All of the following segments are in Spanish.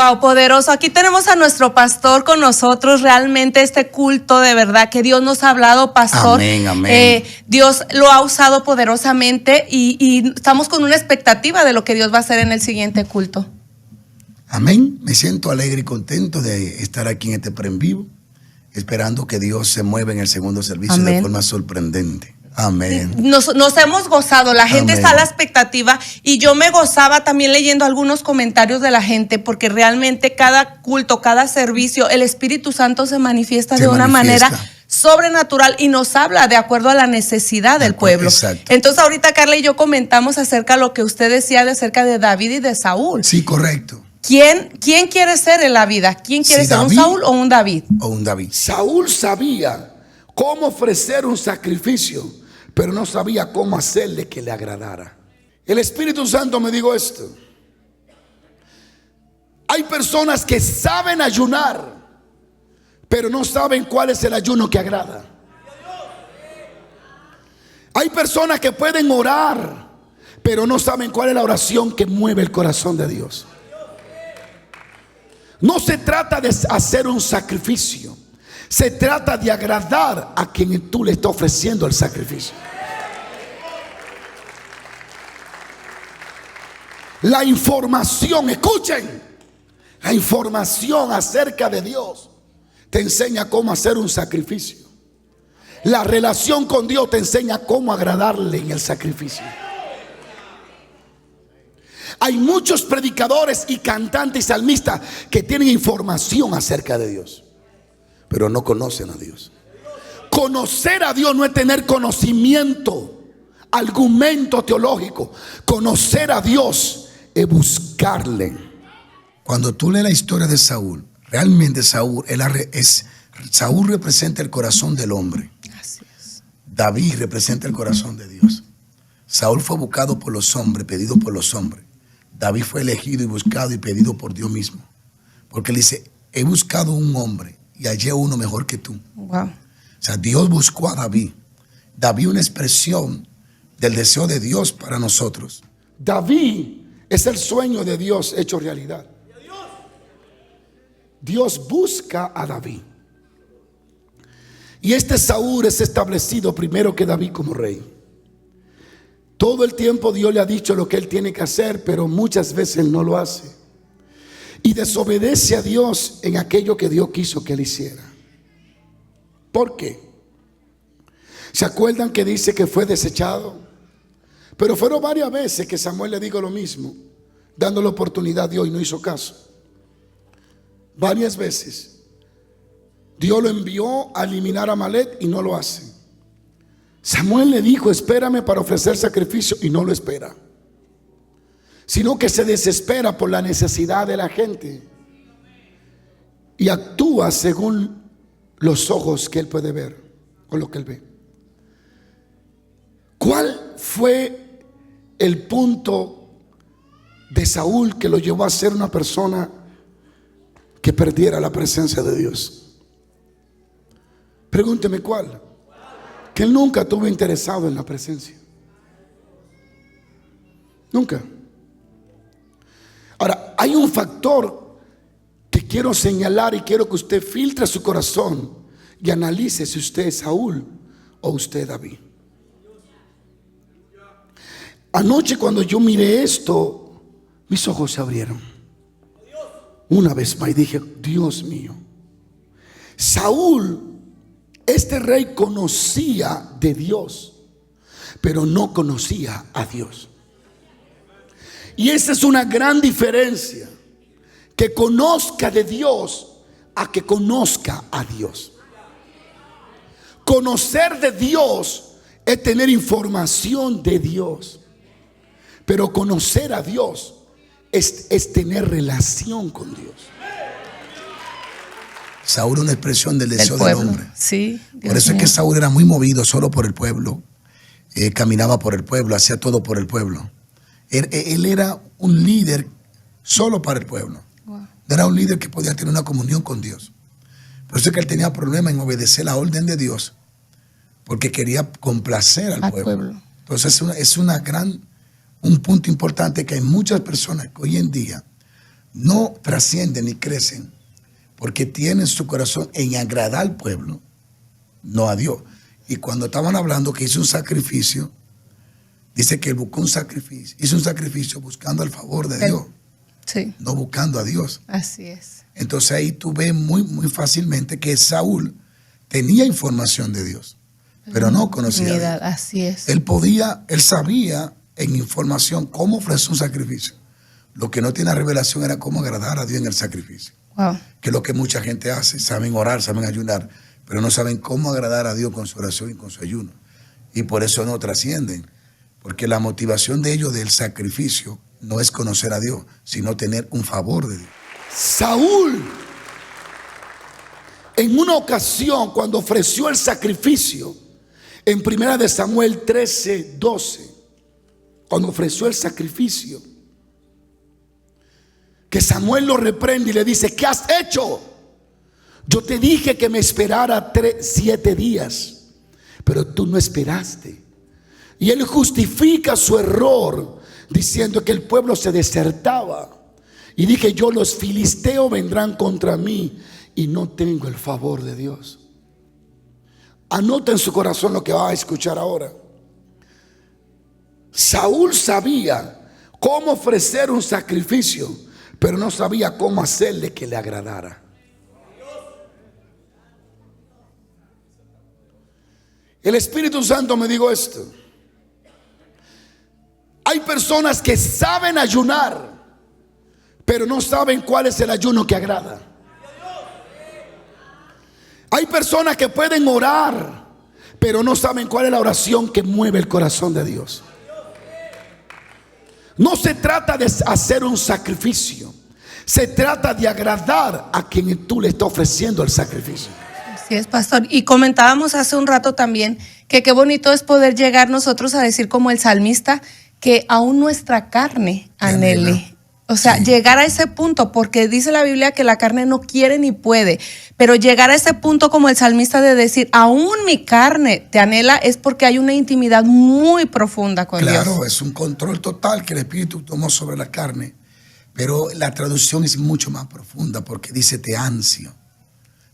Wow, poderoso. Aquí tenemos a nuestro pastor con nosotros. Realmente este culto de verdad que Dios nos ha hablado, pastor. Amén, amén. Dios lo ha usado poderosamente y estamos con una expectativa de lo que Dios va a hacer en el siguiente culto. Amén. Me siento alegre y contento de estar aquí en este pre en vivo, esperando que Dios se mueva en el segundo servicio. Amén. De forma sorprendente. Amén. Nos hemos gozado, la gente está a la expectativa y yo me gozaba también leyendo algunos comentarios de la gente porque realmente cada culto, cada servicio, el Espíritu Santo se manifiesta de una manera sobrenatural y nos habla de acuerdo a la necesidad del pueblo. Exacto. Entonces ahorita Carla y yo comentamos acerca de lo que usted decía acerca de David y de Saúl. Sí, correcto. ¿Quién quiere ser en la vida? ¿Quién quiere ser, David, un Saúl o un David? O un David. Saúl sabía cómo ofrecer un sacrificio, pero no sabía cómo hacerle que le agradara. El Espíritu Santo me dijo esto: hay personas que saben ayunar, pero no saben cuál es el ayuno que agrada. Hay personas que pueden orar, pero no saben cuál es la oración que mueve el corazón de Dios. No se trata de hacer un sacrificio, se trata de agradar a quien tú le estás ofreciendo el sacrificio. La información, escuchen, la información acerca de Dios te enseña cómo hacer un sacrificio. La relación con Dios te enseña cómo agradarle en el sacrificio. Hay muchos predicadores y cantantes y salmistas que tienen información acerca de Dios, pero no conocen a Dios. Conocer a Dios no es tener conocimiento, argumento teológico. Conocer a Dios es buscarle. Cuando tú lees la historia de Saúl, realmente Saúl representa el corazón del hombre. Así es. David representa el corazón de Dios. Saúl fue buscado por los hombres, pedido por los hombres. David fue elegido y buscado y pedido por Dios mismo. Porque él dice: he buscado un hombre y hallé uno mejor que tú. Wow. O sea, Dios buscó a David. David, una expresión del deseo de Dios para nosotros. David es el sueño de Dios hecho realidad. Dios busca a David. Y este Saúl es establecido primero que David como rey. Todo el tiempo Dios le ha dicho lo que él tiene que hacer, pero muchas veces él no lo hace. Y desobedece a Dios en aquello que Dios quiso que él hiciera. ¿Por qué? ¿Se acuerdan que dice que fue desechado? Pero fueron varias veces que Samuel le dijo lo mismo, dándole oportunidad a Dios y no hizo caso. Varias veces. Dios lo envió a eliminar a Amalek y no lo hace. Samuel le dijo: espérame para ofrecer sacrificio, y no lo espera, sino que se desespera por la necesidad de la gente y actúa según los ojos que él puede ver o lo que él ve. ¿Cuál fue el punto de Saúl que lo llevó a ser una persona que perdiera la presencia de Dios? Pregúnteme cuál. Que él nunca estuvo interesado en la presencia. Nunca. Ahora, hay un factor que quiero señalar y quiero que usted filtre su corazón y analice si usted es Saúl o usted es David. Anoche cuando yo miré esto, mis ojos se abrieron una vez más y dije: Dios mío, Saúl, este rey, conocía de Dios, pero no conocía a Dios. Y esa es una gran diferencia, que conozca de Dios a que conozca a Dios. Conocer de Dios es tener información de Dios, pero conocer a Dios es tener relación con Dios. Saúl era una expresión del deseo del hombre. Sí, por eso es que Saúl era muy movido solo por el pueblo. Caminaba por el pueblo, hacía todo por el pueblo. Él era un líder solo para el pueblo. Wow. Era un líder que podía tener una comunión con Dios. Por eso es que él tenía problemas en obedecer la orden de Dios, porque quería complacer al pueblo. Entonces es un punto importante, que hay muchas personas que hoy en día no trascienden ni crecen porque tienen su corazón en agradar al pueblo, no a Dios. Y cuando estaban hablando que hizo un sacrificio, dice que él buscó un sacrificio, hizo un sacrificio buscando el favor de Dios, sí, no buscando a Dios. así es. Entonces ahí tú ves muy, muy fácilmente que Saúl tenía información de Dios, pero no conocía a Dios. Así es. Él sabía en información cómo ofrecer un sacrificio. Lo que no tiene revelación era cómo agradar a Dios en el sacrificio. Wow. Que es lo que mucha gente hace. Saben orar, saben ayunar, pero no saben cómo agradar a Dios con su oración y con su ayuno. Y por eso no trascienden. Porque la motivación de ellos del sacrificio no es conocer a Dios, sino tener un favor de Dios. Saúl, en una ocasión, cuando ofreció el sacrificio, en 1 Samuel 13:12, cuando ofreció el sacrificio, que Samuel lo reprende y le dice: ¿qué has hecho? Yo te dije que me esperara 7 días, pero tú no esperaste. Y él justifica su error diciendo que el pueblo se desertaba. Y dije yo: los filisteos vendrán contra mí y no tengo el favor de Dios. Anota en su corazón lo que va a escuchar ahora. Saúl sabía cómo ofrecer un sacrificio, pero no sabía cómo hacerle que le agradara. El Espíritu Santo me dijo esto: hay personas que saben ayunar, pero no saben cuál es el ayuno que agrada. Hay personas que pueden orar, pero no saben cuál es la oración que mueve el corazón de Dios. No se trata de hacer un sacrificio, se trata de agradar a quien tú le estás ofreciendo el sacrificio. Así es, pastor. Y comentábamos hace un rato también que qué bonito es poder llegar nosotros a decir como el salmista, que aún nuestra carne anhele. O sea, sí, llegar a ese punto, porque dice la Biblia que la carne no quiere ni puede, pero llegar a ese punto como el salmista de decir, aún mi carne te anhela, es porque hay una intimidad muy profunda con Dios. Claro, es un control total que el Espíritu tomó sobre la carne, pero la traducción es mucho más profunda porque dice: te ansio,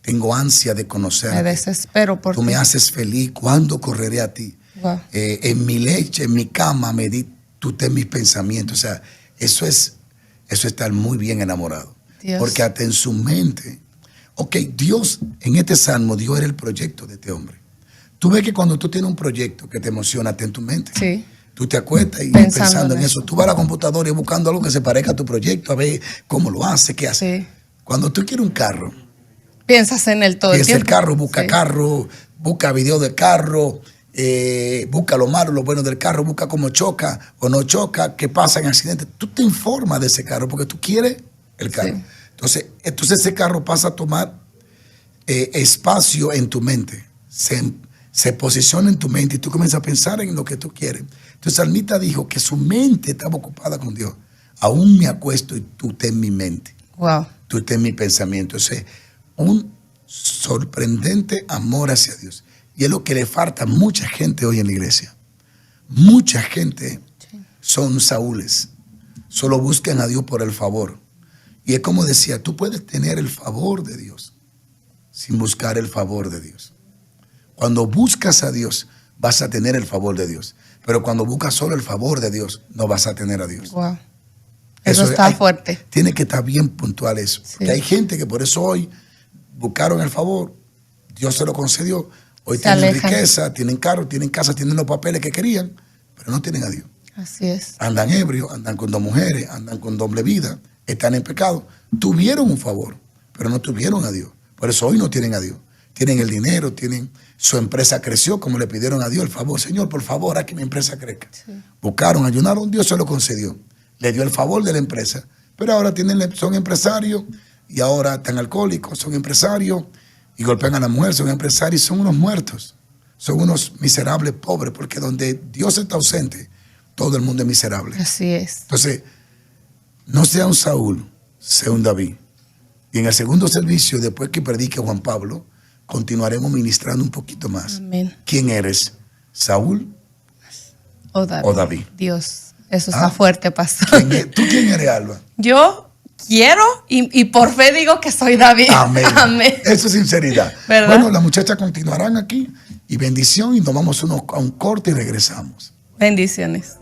tengo ansia de conocerte. Me desespero por ti. Tú me haces feliz, ¿cuándo correré a ti? Wow. En mi leche, en mi cama, tú ten mis pensamientos. O sea, eso es estar muy bien enamorado. Dios. Porque hasta en su mente, Dios, en este salmo, Dios era el proyecto de este hombre. Tú ves que cuando tú tienes un proyecto que te emociona, está en tu mente. Sí. Tú te acuestas y pensando en eso. Tú vas a la computadora y buscando algo que se parezca a tu proyecto, a ver cómo lo hace, qué hace. Sí. Cuando tú quieres un carro, piensas en él todo el tiempo. Piensa el carro, busca video del carro, busca lo malo, lo bueno del carro, busca cómo choca o no choca, qué pasa en accidentes. Tú te informas de ese carro porque tú quieres el carro. Sí. Entonces ese carro pasa a tomar espacio en tu mente, se posiciona en tu mente y tú comienzas a pensar en lo que tú quieres. Entonces Salmita dijo que su mente estaba ocupada con Dios. Aún me acuesto y tú estás en mi mente. Wow. Tú estás en mi pensamiento. Entonces, un sorprendente amor hacia Dios. Y es lo que le falta a mucha gente hoy en la iglesia. Mucha gente son Saúles. Solo buscan a Dios por el favor. Y es como decía, tú puedes tener el favor de Dios sin buscar el favor de Dios. Cuando buscas a Dios, vas a tener el favor de Dios. Pero cuando buscas solo el favor de Dios, no vas a tener a Dios. Wow. Eso está fuerte. Tiene que estar bien puntual eso. Sí. Porque hay gente que por eso hoy buscaron el favor, Dios se lo concedió. Hoy tienen riqueza, tienen carro, tienen casa, tienen los papeles que querían, pero no tienen a Dios. Así es. Andan ebrios, andan con 2 mujeres, andan con doble vida, están en pecado. Tuvieron un favor, pero no tuvieron a Dios. Por eso hoy no tienen a Dios. Tienen el dinero, su empresa creció, como le pidieron a Dios el favor. Señor, por favor, haz que mi empresa crezca. Sí. Buscaron, ayunaron, Dios se lo concedió. Le dio el favor de la empresa. Pero ahora son empresarios y ahora están alcohólicos, son empresarios y golpean a la mujer, son empresarios y son unos muertos. Son unos miserables pobres, porque donde Dios está ausente, todo el mundo es miserable. Así es. Entonces, no sea un Saúl, sea un David. Y en el segundo servicio, después que predique Juan Pablo, continuaremos ministrando un poquito más. Amén. ¿Quién eres? ¿Saúl o David? Dios, eso está fuerte, pastor. ¿Tú quién eres, Alba? Yo, quiero y por fe digo que soy David. Amén. Amén. Eso es sinceridad. ¿Verdad? Bueno, las muchachas continuarán aquí y bendición y nos vamos a un corte y regresamos. Bendiciones.